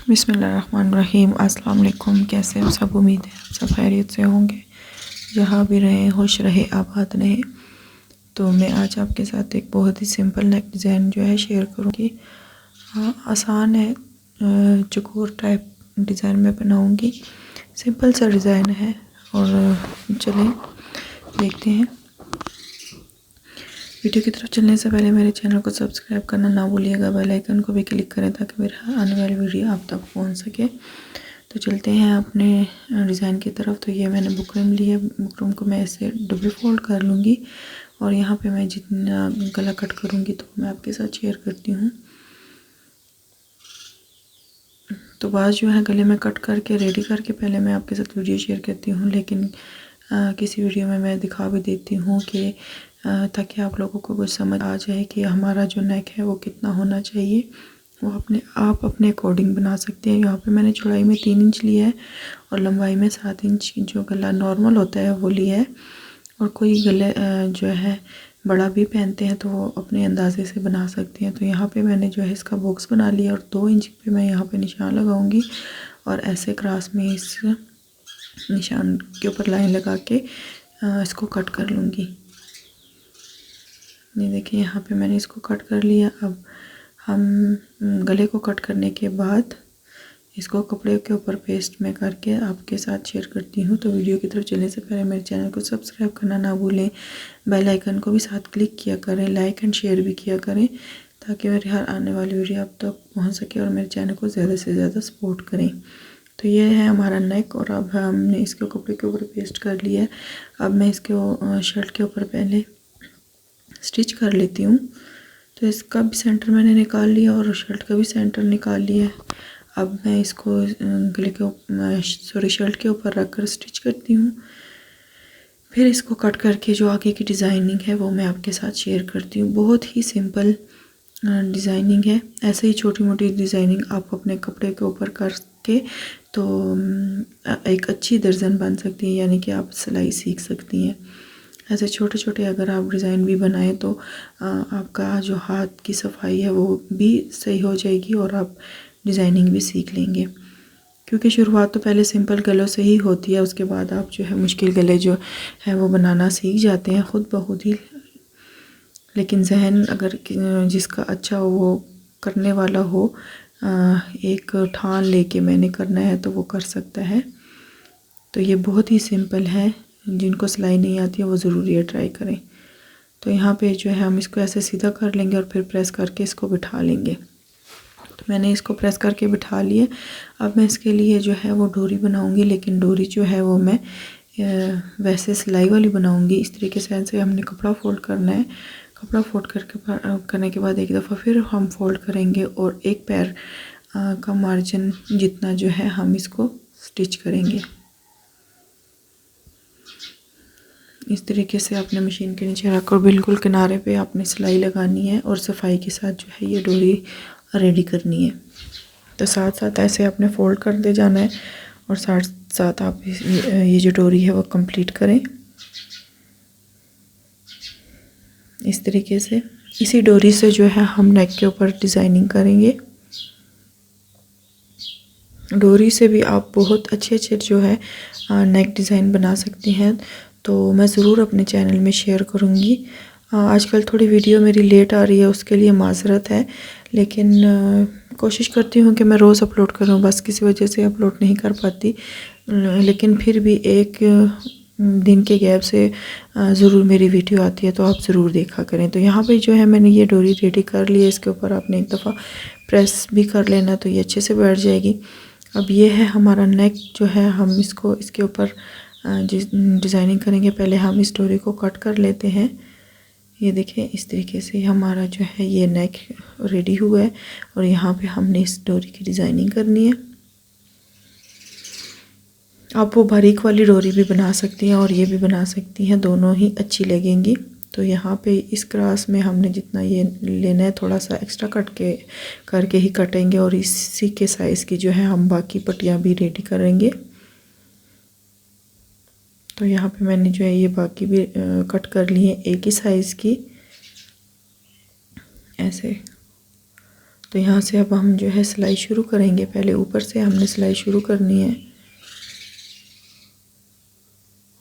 बिस्मिल्लाहिर्रहमानिर्रहीम। अस्सलाम वालेकुम। कैसे हो सब? उम्मीद है आप सब खैरियत से होंगे। जहाँ भी रहें खुश रहे आबाद रहें। तो मैं आज आपके साथ एक बहुत ही सिंपल नेक डिज़ाइन जो है शेयर करूँगी। आसान है, चकोर टाइप डिज़ाइन में बनाऊँगी। सिंपल सा डिज़ाइन है और चलें देखते हैं। वीडियो की तरफ चलने से पहले मेरे चैनल को सब्सक्राइब करना ना भूलिएगा, बेल आइकन को भी क्लिक करें ताकि मेरा आने वाली वीडियो आप तक पहुंच सके। तो चलते हैं अपने डिज़ाइन की तरफ। तो ये मैंने बुकरम ली है। बुकरम को मैं ऐसे डबल फोल्ड कर लूँगी और यहाँ पे मैं जितना गला कट करूँगी तो मैं आपके साथ शेयर करती हूँ। तो बाज़ जो है गले में कट करके रेडी करके पहले मैं आपके साथ वीडियो शेयर करती हूँ, लेकिन किसी वीडियो में मैं दिखा भी देती हूँ कि ताकि आप लोगों को कुछ समझ आ जाए कि हमारा जो नेक है वो कितना होना चाहिए। वो आप अपने अकॉर्डिंग बना सकते हैं। यहाँ पे मैंने चौड़ाई में 3 इंच लिया है और लंबाई में 7 इंच जो गला नॉर्मल होता है वो लिया है। और कोई गले जो है बड़ा भी पहनते हैं तो वो अपने अंदाजे से बना सकते हैं। तो यहाँ पे मैंने जो है इसका बॉक्स बना लिया और 2 इंच पे मैं यहाँ पे निशान लगाऊंगी और ऐसे क्रॉस में इस निशान के ऊपर लाइन लगा के इसको कट कर लूँगी। ये देखिए यहाँ पे मैंने इसको कट कर लिया। अब हम गले को कट करने के बाद इसको कपड़े के ऊपर पेस्ट में करके आपके साथ शेयर करती हूँ। तो वीडियो की तरफ चलने से पहले मेरे चैनल को सब्सक्राइब करना ना भूलें, बेल आइकन को भी साथ क्लिक किया करें, लाइक एंड शेयर भी किया करें ताकि मेरी हर आने वाली वीडियो आप तक पहुँच सके और मेरे चैनल को ज़्यादा से ज़्यादा सपोर्ट करें। तो ये है हमारा नेक और अब हमने इसके कपड़े के ऊपर पेस्ट कर लिया है। अब मैं इसको शर्ट के ऊपर पहले स्टिच कर लेती हूँ। तो इसका भी सेंटर मैंने निकाल लिया और शर्ट का भी सेंटर निकाल लिया है। अब मैं इसको गले के शर्ट के ऊपर रख कर स्टिच करती हूँ। फिर इसको कट करके जो आगे की डिज़ाइनिंग है वो मैं आपके साथ शेयर करती हूँ। बहुत ही सिंपल डिज़ाइनिंग है। ऐसे ही छोटी मोटी डिज़ाइनिंग आप अपने कपड़े के ऊपर करके तो एक अच्छी दर्जन बन सकती है, यानी कि आप सिलाई सीख सकती हैं। ऐसे छोटे छोटे अगर आप डिज़ाइन भी बनाएं तो आपका जो हाथ की सफाई है वो भी सही हो जाएगी और आप डिज़ाइनिंग भी सीख लेंगे। क्योंकि शुरुआत तो पहले सिंपल गलों से ही होती है, उसके बाद आप जो है मुश्किल गले जो है वो बनाना सीख जाते हैं खुद ब खुद ही। लेकिन जहन अगर जिसका अच्छा हो, वो करने वाला हो, एक ठान लेके मैंने करना है तो वो कर सकता है। तो ये बहुत ही सिंपल है। जिनको सिलाई नहीं आती है वो ज़रूर ये ट्राई करें। तो यहाँ पे जो है हम इसको ऐसे सीधा कर लेंगे और फिर प्रेस करके इसको बिठा लेंगे। तो मैंने इसको प्रेस करके बिठा लिए। अब मैं इसके लिए जो है वो डोरी बनाऊंगी, लेकिन डोरी जो है वो मैं वैसे सिलाई वाली बनाऊंगी। इस तरीके से हमने कपड़ा फोल्ड करना है। कपड़ा फोल्ड करने के बाद एक दफ़ा फिर हम फोल्ड करेंगे और एक पैर का मार्जिन जितना जो है हम इसको स्टिच करेंगे। इस तरीके से आपने मशीन के नीचे रखकर बिल्कुल किनारे पे आपने सिलाई लगानी है और सफाई के साथ जो है ये डोरी रेडी करनी है। तो साथ साथ ऐसे आपने फोल्ड करते जाना है और साथ साथ आप ये जो डोरी है वो कंप्लीट करें इस तरीके से। इसी डोरी से जो है हम नेक के ऊपर डिज़ाइनिंग करेंगे। डोरी से भी आप बहुत अच्छे जो है नेक डिज़ाइन बना सकती हैं। तो मैं ज़रूर अपने चैनल में शेयर करूँगी। आजकल थोड़ी वीडियो मेरी लेट आ रही है, उसके लिए माज़रत है, लेकिन कोशिश करती हूँ कि मैं रोज़ अपलोड करूँ। बस किसी वजह से अपलोड नहीं कर पाती, लेकिन फिर भी एक दिन के गैप से ज़रूर मेरी वीडियो आती है, तो आप ज़रूर देखा करें। तो यहाँ पे जो है मैंने ये डोरी रेडी कर ली है। इसके ऊपर आपने एक दफ़ा प्रेस भी कर लेना तो ये अच्छे से बैठ जाएगी। अब ये है हमारा नेक जो है, हम इसको इसके ऊपर डिज़ाइनिंग करेंगे। पहले हम इस डोरी को कट कर लेते हैं। ये देखिए इस तरीके से हमारा जो है ये नेक रेडी हुआ है और यहाँ पे हमने इस डोरी की डिज़ाइनिंग करनी है। आप वो बारीक वाली डोरी भी बना सकती हैं और ये भी बना सकती हैं, दोनों ही अच्छी लगेंगी। तो यहाँ पे इस क्रास में हमने जितना ये लेना है थोड़ा सा एक्स्ट्रा करके ही कटेंगे और इसी के साइज़ की जो है हम बाकी पट्टियाँ भी रेडी करेंगे। तो यहाँ पे मैंने जो है ये बाकी भी कट कर ली है एक ही साइज़ की ऐसे। तो यहाँ से अब हम जो है सिलाई शुरू करेंगे। पहले ऊपर से हमने सिलाई शुरू करनी है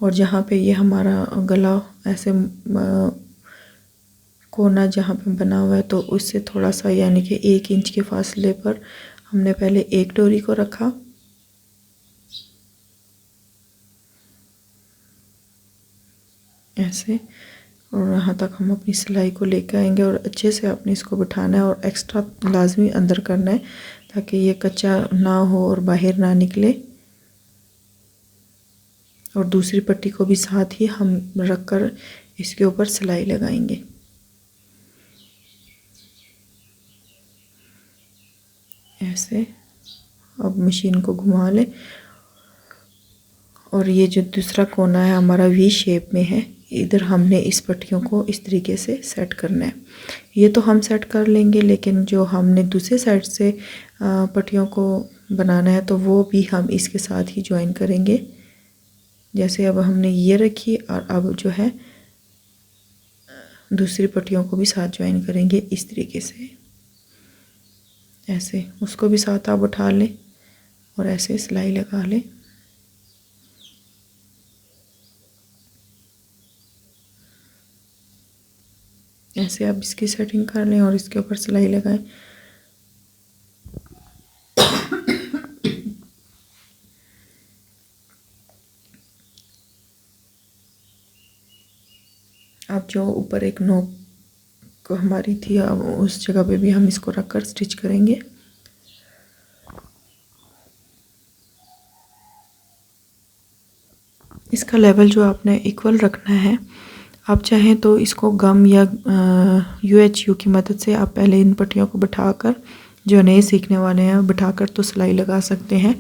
और जहाँ पे ये हमारा गला ऐसे कोना जहाँ पे बना हुआ है तो उससे थोड़ा सा यानी कि 1 इंच के फासले पर हमने पहले एक डोरी को रखा, ऐसे, और यहाँ तक हम अपनी सिलाई को लेकर आएंगे और अच्छे से आपने इसको बिठाना है और एक्स्ट्रा लाजमी अंदर करना है ताकि ये कच्चा ना हो और बाहर ना निकले। और दूसरी पट्टी को भी साथ ही हम रख कर इसके ऊपर सिलाई लगाएंगे। ऐसे अब मशीन को घुमा लें और ये जो दूसरा कोना है हमारा वी शेप में है, इधर हमने इस पट्टियों को इस तरीके से सेट करना है। ये तो हम सेट कर लेंगे, लेकिन जो हमने दूसरे साइड से पट्टियों को बनाना है तो वो भी हम इसके साथ ही ज्वाइन करेंगे। जैसे अब हमने ये रखी और अब जो है दूसरी पट्टियों को भी साथ ज्वाइन करेंगे इस तरीके से। ऐसे उसको भी साथ आप उठा लें और ऐसे सिलाई लगा लें। ऐसे आप इसकी सेटिंग कर लें और इसके ऊपर सिलाई लगाएं। अब जो ऊपर एक नोक को हमारी थी, अब उस जगह पे भी हम इसको रख कर स्टिच करेंगे। इसका लेवल जो आपने इक्वल रखना है। आप चाहें तो इसको गम या UHU की मदद से आप पहले इन पट्टियों को बिठाकर, जो नए सीखने वाले हैं बिठाकर तो सिलाई लगा सकते हैं,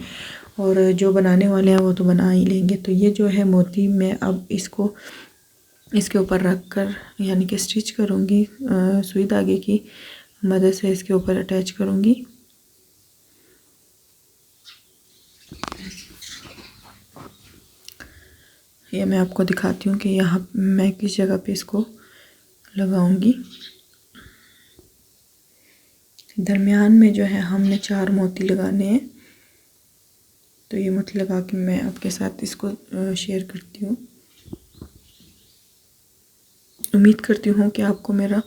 और जो बनाने वाले हैं वो तो बना ही लेंगे। तो ये जो है मोती मैं अब इसको इसके ऊपर रख कर यानी कि स्टिच करूँगी, सुई धागे की मदद से इसके ऊपर अटैच करूँगी। ये मैं आपको दिखाती हूँ कि यहाँ मैं किस जगह पे इसको लगाऊंगी। दरमियान में जो है हमने 4 मोती लगाने हैं। तो ये मोती लगा के मैं आपके साथ इसको शेयर करती हूँ। उम्मीद करती हूँ कि आपको मेरा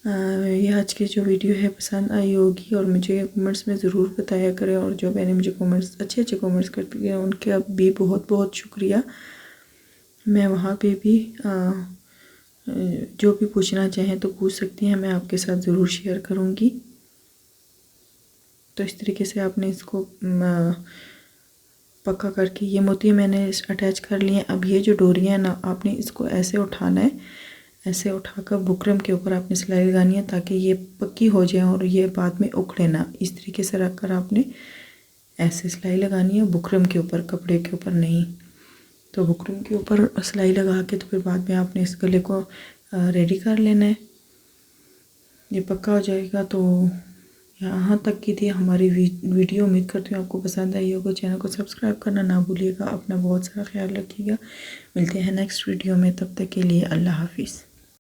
ये आज की जो वीडियो है पसंद आई होगी, और मुझे कमेंट्स में ज़रूर बताया करें। और जो मैंने मुझे कमेंट्स अच्छे कमेंट्स करती हैं उनके अब भी बहुत बहुत शुक्रिया। मैं वहाँ पे भी जो भी पूछना चाहें तो पूछ सकती हैं, मैं आपके साथ ज़रूर शेयर करूँगी। तो इस तरीके से आपने इसको पक्का करके ये मोती मैंने अटैच कर लिए हैं। अब ये जो डोरियाँ हैं ना, आपने इसको ऐसे उठाना है, ऐसे उठाकर बुकरम के ऊपर आपने सिलाई लगानी है ताकि ये पक्की हो जाए और ये बाद में उखड़े ना। इस तरीके से रख कर आपने ऐसे सिलाई लगानी है बुकरम के ऊपर, कपड़े के ऊपर नहीं। तो बुकरम के ऊपर सिलाई लगा के तो फिर बाद में आपने इस गले को रेडी कर लेना है। ये पक्का हो जाएगा। तो यहाँ तक की थी हमारी वीडियो। उम्मीद करती हूँ आपको पसंद आई होगा। चैनल को सब्सक्राइब करना ना भूलिएगा। अपना बहुत सारा ख्याल रखिएगा। मिलते हैं नेक्स्ट वीडियो में, तब तक के लिए अल्लाह हाफिज़।